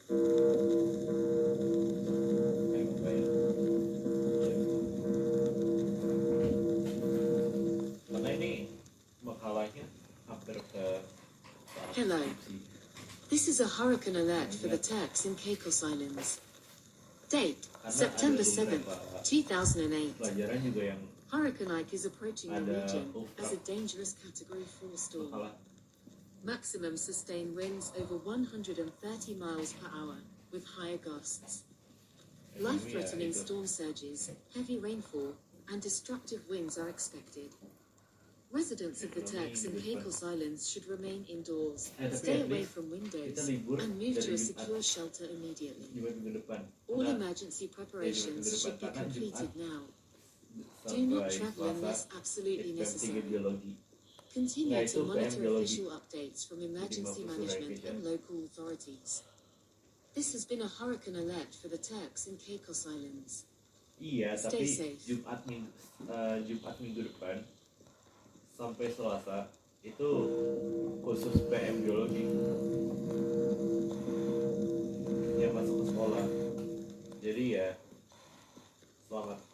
Karena ini makalahnya hampir ke Hello. This is a hurricane alert for the Turks in Caicos Islands. Date, September 7th, 2008. pelajaran juga yang Hurricane Ike is approaching the ada region as a dangerous Category 4 storm. makalah Maximum sustained winds over 130 miles per hour, with higher gusts. Life-threatening storm surges, heavy rainfall, and destructive winds are expected. Residents of the Turks and Caicos Islands should remain indoors, stay away from windows, and move to a secure shelter immediately. minggu depan. All emergency preparations should be completed now. Do not travel unless absolutely necessary. Continue to monitor official updates from emergency management and local authorities. This has been a hurricane alert for the Turks and Caicos Islands. Iya, Stay tapi safe. Jumat minggu depan sampai Selasa itu khusus PM biologi yang masuk ke sekolah. Jadi ya, selamat